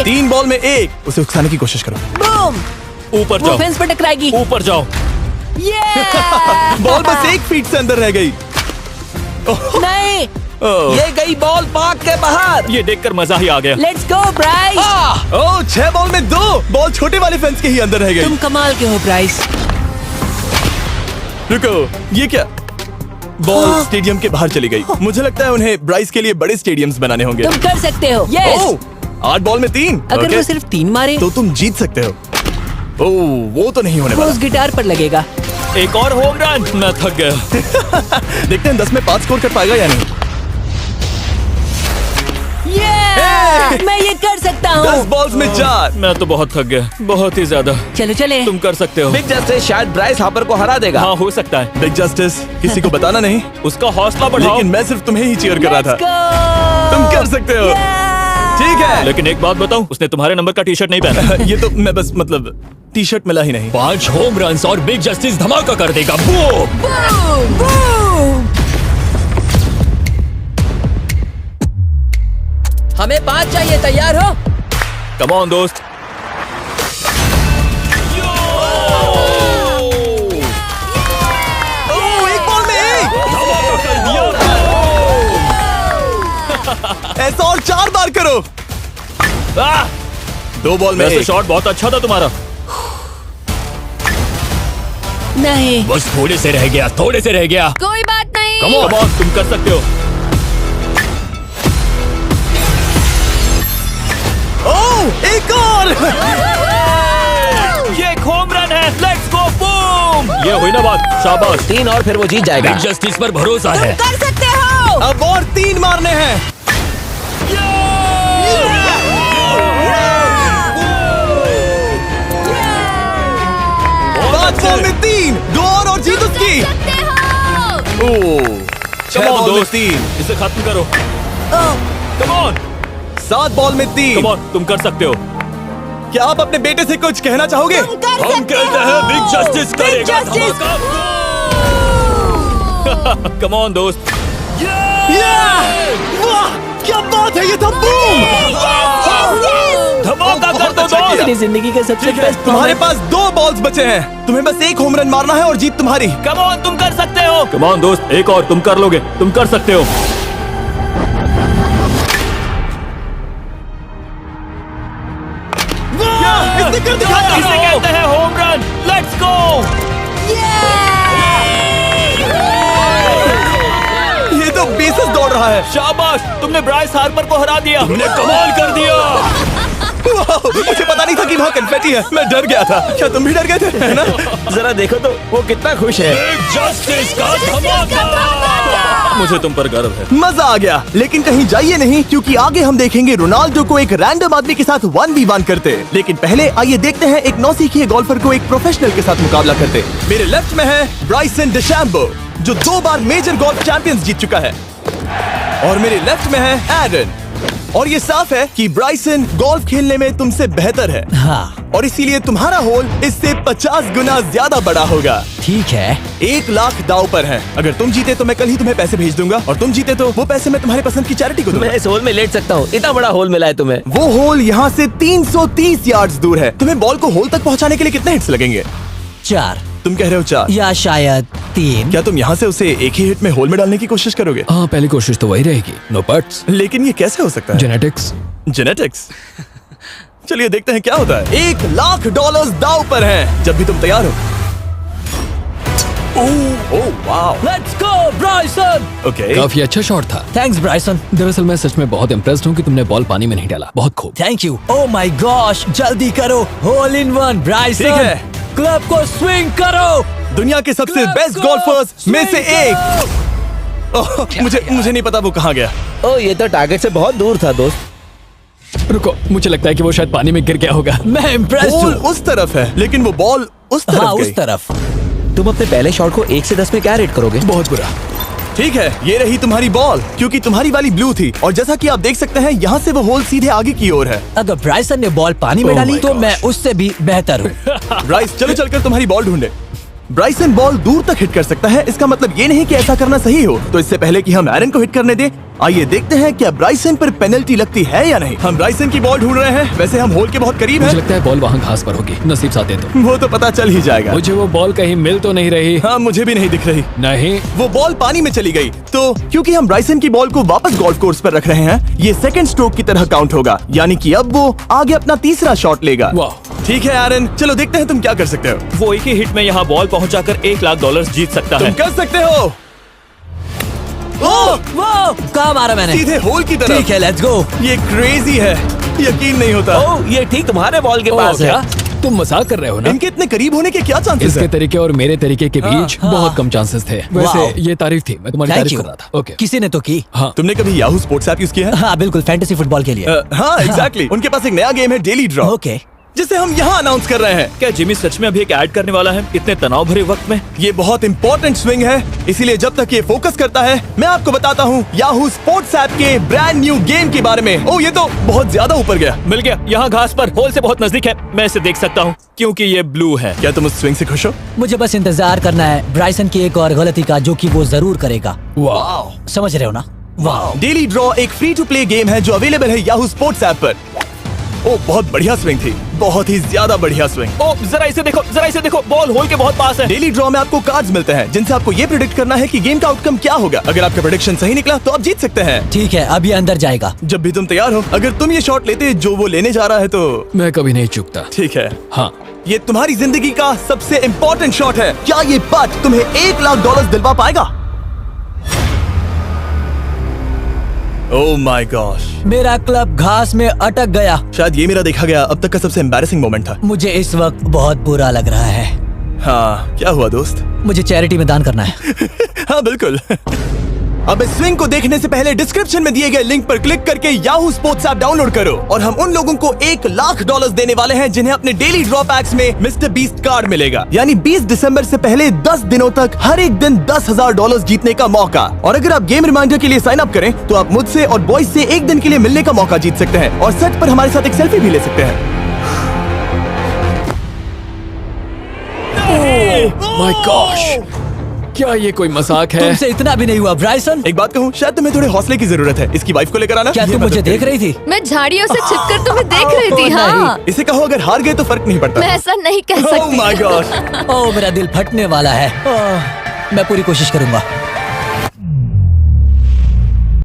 एक। 3 बॉल में 1। उसे उकसाने की कोशिश करो। बूम। ऊपर वो जाओ, फेंस पर टकराएगी। ऊपर जाओ। बॉल बस 1 फीट से अंदर रह गई। नहीं, ये गई बॉल पार्क के बाहर। ये देखकर मजा ही आ गया। Let's go Bryce. Oh 6 ball में 2। बॉल छोटे वाले फेंस के ही अंदर रह गई। तुम कमाल के हो ब्राइस। रुको, ये क्या? बॉल स्टेडियम के बाहर चली गई। मुझे लगता है उन्हें ब्राइस के लिए बड़े स्टेडियम्स बनाने होंगे। तुम कर सकते हो। यस। ओह 8 बॉल में 3। अगर ओके, वो सिर्फ 3 मारे तो तुम जीत सकते हो। ओह वो तो नहीं होने वो वाला। उस गिटार पर लगेगा। एक और होम रन। मैं थक गया। देखते हैं 10 में 5 स्कोर कर पाएगा या नहीं। मैं ये कर सकता 10 हूँ। बॉल्स में 4। मैं तो बहुत थक गया, बहुत ही ज्यादा। चलो चले। तुम कर सकते हो। बिग जस्टिस शायद ब्राइस हापर को हरा देगा। हाँ, हो सकता है। बिग जस्टिस किसी को बताना नहीं, उसका हौसला बढ़ाओ। लेकिन मैं सिर्फ तुम्हें ही चीयर कर रहा था। Let's go! तुम कर सकते हो। ठीक है। लेकिन एक बात बताऊं, उसने तुम्हारे नंबर का टी शर्ट नहीं पहना। ये तो मैं बस मतलब टी शर्ट मिला ही नहीं। 5 होम रन्स और बिग जस्टिस धमाका कर देगा। बूम! Boom! Boom! हमें 5 चाहिए, तैयार हो? कम ऑन दोस्त। ओह 1 बॉल में 1। धमाका कर दिया। ऐसा और 4 बार करो। आह! 2 बॉल में वैसे 1। शॉट बहुत अच्छा था तुम्हारा। नहीं, बस थोड़े से रह गया, थोड़े से रह गया। कोई बात नहीं। कम ऑन, तुम कर सकते हो। ओह एक और। ये एक होम रन है। Let's go boom! ये हुई ना बात। शाबाश। 3 और फिर वो जीत जाएगा। बिग जस्टिस पर भरोसा है। कर सकते हो। अब और 3 मारने हैं। 5 बॉल में 3। 2 और जीत उसकी। ओह 6 Come on, बॉल में दोस्त। 3। इसे खत्म करो। कम ऑन, 7 बॉल में 3। कम ऑन, तुम कर सकते हो। क्या आप अपने बेटे से कुछ कहना चाहोगे? हम कहते हैं बिग जस्टिस करेगा Justice! धमाका। कम ऑन दोस्त। वाह क्या बात है, ये था बूम। धमाका कर दो अच्छा दोस्त। मेरी जिंदगी का सबसे ठीक है, बेस्ट तुम्हारे पास 2 बॉल्स बचे हैं। तुम्हें बस 1 होम रन मारना है और जीत तुम्हारी। कम ऑन, तुम कर सकते हो। कम ऑन दोस्त, एक और, तुम कर लोगे, तुम कर सकते हो। इसने कर दिखाया। इसे कहते हैं होम रन। Let's go. ये तो बेसिस दौड़ रहा है। शाबाश, तुमने ब्राइस हार्पर को हरा दिया। तुमने कमाल कर दिया। वाह, मुझे पता नहीं था कि वहाँ कन्फेटी है। मैं डर गया था। क्या तुम भी डर गए थे? है ना? जरा देखो तो वो कितना खुश है। बिग जस्टिस का धमाका। मुझे तुम पर गर्व है। मजा आ गया। लेकिन कहीं जाइए नहीं, क्योंकि आगे हम देखेंगे रोनाल्डो को एक रैंडम आदमी के साथ 1v1 करते। लेकिन पहले आइए देखते हैं एक नौसिखिए गोल्फर को एक प्रोफेशनल के साथ मुकाबला करते। मेरे लेफ्ट में है ब्राइसन डेशैम्बो, जो 2 बार मेजर गोल्फ चैंपियंस जीत चुका है। और मेरे लेफ्ट में है एरन। और ये साफ है कि ब्राइसन गोल्फ खेलने में तुमसे बेहतर है। हाँ, और इसीलिए तुम्हारा होल इससे 50 गुना ज्यादा बड़ा होगा। ठीक है। 1 लाख दाव पर है। अगर तुम जीते तो मैं कल ही तुम्हें पैसे भेज दूंगा, और तुम जीते तो वो पैसे मैं तुम्हारे पसंद की चैरिटी को दूंगा। मैं इस होल में लेट सकता हूँ। इतना बड़ा होल मिला है तुम्हें। वो होल यहाँ से 330 यार्ड्स दूर है। तुम्हें बॉल को होल तक पहुँचाने के लिए कितने हिट्स लगेंगे? 4 तुम कह रहे हो 4? या शायद 3। क्या तुम यहाँ से उसे एक ही हिट में होल में डालने की कोशिश करोगे? हाँ, पहली कोशिश तो वही रहेगी। नो पट्स, लेकिन ये कैसे हो सकता है? जेनेटिक्स। जेनेटिक्स। चलिए देखते हैं क्या होता है। $1 लाख दाव पर हैं। जब भी तुम तैयार हो। Oh wow. Let's go Bryson. Okay. काफी अच्छा शॉट था। Thanks Bryson. दरअसल मैं सच में बहुत इम्प्रेस्ड हूँ कि तुमने बॉल पानी में नहीं डाला। बहुत खूब। Thank you. Oh my gosh, जल्दी करो। होल इन 1 ब्राइसन। ठीक है। क्लब को स्विंग करो। दुनिया के सबसे Let's बेस्ट go! गोल्फर्स में से Swing एक। ओह, मुझे नहीं पता वो कहाँ गया। ओ ये तो टारगेट से बहुत दूर था दोस्त। रुको, मुझे लगता है कि वो शायद पानी में गिर गया होगा। मैं इम्प्रेस्ड बॉल हूँ। उस तरफ है, लेकिन वो बॉल उस तरफ हाँ, गई। उस तरफ। तुम अपने पहले शॉट को 1 से 10 में क्या रेट करोगे? बहुत बुरा। ठीक है, ये रही तुम्हारी बॉल, क्योंकि तुम्हारी वाली ब्लू थी। और जैसा कि आप देख सकते हैं, यहाँ से वो होल सीधे आगे की ओर है। अगर ब्राइसन ने बॉल पानी में Oh डाली my तो gosh. मैं उससे भी बेहतर हूँ। ब्राइस, चलो चलकर तुम्हारी बॉल ढूंढे। ब्राइसन बॉल दूर तक हिट कर सकता है। इसका मतलब ये नहीं कि ऐसा करना सही हो। तो इससे पहले कि हम एरन को हिट करने दें, आइए देखते हैं क्या ब्राइसन पर पेनल्टी लगती है या नहीं। हम ब्राइसन की बॉल ढूंढ रहे हैं। वैसे हम होल के बहुत करीब मुझे हैं। लगता है बॉल वहाँ घास पर होगी, नसीब साथ दे तो। वो तो पता चल ही जाएगा। मुझे वो बॉल कहीं मिल तो नहीं रही। हाँ, मुझे भी नहीं दिख रही। नहीं, वो बॉल पानी में चली गई। तो क्योंकि हम ब्राइसन की बॉल को वापस गोल्फ कोर्स पर रख रहे हैं, ये सेकंड स्ट्रोक की तरह काउंट होगा, यानी कि अब वो आगे अपना तीसरा शॉट लेगा। वाह। ठीक है एरन, चलो देखते हैं तुम क्या कर सकते हो। वो एक ही हिट में यहाँ बॉल पहुँचाकर $1 लाख जीत सकता तुम है। कर सकते हो। वो कहाँ मारा मैंने? सीधे होल की तरफ। ठीक है, लेट्स गो। ये क्रेजी है, यकीन नहीं होता। ओह, ये ठीक तुम्हारे बॉल के ओ, पास है। क्या? तुम मजाक कर रहे हो ना? इनके इतने करीब होने के क्या चांसेस इसके हैं? तरीके और मेरे तरीके के बीच हाँ। बहुत कम चांसेस थे। वाह। वैसे ये तारीफ थी, मैं तुम्हारी थैंक तारीफ यू। कर रहा था। ओके। किसी ने तो की। हाँ, तुमने कभी याहू स्पोर्ट्स ऐप यूज किया है? हाँ बिल्कुल, फैंटेसी फुटबॉल के लिए। हाँ, एग्जैक्टली। उनके पास एक नया गेम है, डेली ड्रॉ, ओके। जिसे हम यहाँ अनाउंस कर रहे हैं। क्या जिमी सच में अभी एक ऐड करने वाला है इतने तनाव भरे वक्त में? ये बहुत इंपॉर्टेंट स्विंग है, इसीलिए जब तक ये फोकस करता है, मैं आपको बताता हूँ याहू स्पोर्ट्स ऐप के ब्रांड न्यू गेम के बारे में। ओह, ये तो बहुत ज्यादा ऊपर गया। मिल गया, यहाँ घास पर होल से बहुत नजदीक है। मैं इसे देख सकता हूँ क्योंकि ये ब्लू है। क्या तुम उस स्विंग से खुश हो? मुझे बस इंतजार करना है ब्राइसन की एक और गलती का, जो कि वो जरूर करेगा। वाह। समझ रहे हो ना? वाह। डेली ड्रॉ एक फ्री टू प्ले गेम है जो अवेलेबल है याहू स्पोर्ट्स ऐप पर। ओह, बहुत बढ़िया स्विंग थी, बहुत ही ज्यादा बढ़िया स्विंग। ओ, जरा इसे देखो, बॉल होल के बहुत पास है। डेली ड्रॉ में आपको कार्ड्स मिलते हैं जिनसे आपको ये प्रेडिक्ट करना है कि गेम का आउटकम क्या होगा। अगर आपका प्रेडिक्शन सही निकला तो आप जीत सकते हैं। ठीक है, अब ये अंदर जाएगा। जब भी तुम तैयार हो, अगर तुम ये शॉट लेते जो वो लेने जा रहा है तो मैं कभी नहीं चूकता। ठीक है। हाँ, ये तुम्हारी जिंदगी का सबसे इम्पोर्टेंट शॉट है। क्या ये पट तुम्हें $1 लाख दिलवा पाएगा? ओह माय गॉश, मेरा क्लब घास में अटक गया। शायद ये मेरा देखा गया अब तक का सबसे एम्बैरेसिंग मोमेंट था। मुझे इस वक्त बहुत बुरा लग रहा है। हाँ, क्या हुआ दोस्त? मुझे चैरिटी में दान करना है। हाँ बिल्कुल। अब इस स्विंग को देखने से पहले डिस्क्रिप्शन में दिए गए लिंक पर क्लिक करके याहू स्पोर्ट्स ऐप डाउनलोड करो और हम उन लोगों को $1 लाख देने वाले हैं जिन्हें अपने डेली ड्रॉ पैक्स में मिस्टर बीस्ट कार्ड मिलेगा। यानी 20 दिसंबर से पहले 10 दिनों तक हर एक दिन $10,000 जीतने का मौका। और अगर आप गेम रिमाइंडर के लिए साइन अप करें तो आप मुझसे और बॉयज से एक दिन के लिए मिलने का मौका जीत सकते हैं और सेट पर हमारे साथ एक सेल्फी भी ले सकते हैं। माय गॉश, क्या ये कोई मजाक है? तुमसे इतना भी नहीं हुआ ब्राइसन। एक बात कहूँ, शायद तुम्हें थोड़े हौसले की जरूरत है। इसकी वाइफ को लेकर आना। क्या ये तुम मुझे मदद देख करेगी। रही थी? मैं झाड़ियों से छिपकर तुम्हें देख रही थी। ओह, हाँ, इसे कहो अगर हार गए तो फर्क नहीं पड़ता। मैं ऐसा नहीं कह ओह सकती। My gosh. ओह, मेरा दिल फटने वाला है। ओह, मैं पूरी कोशिश करूंगा।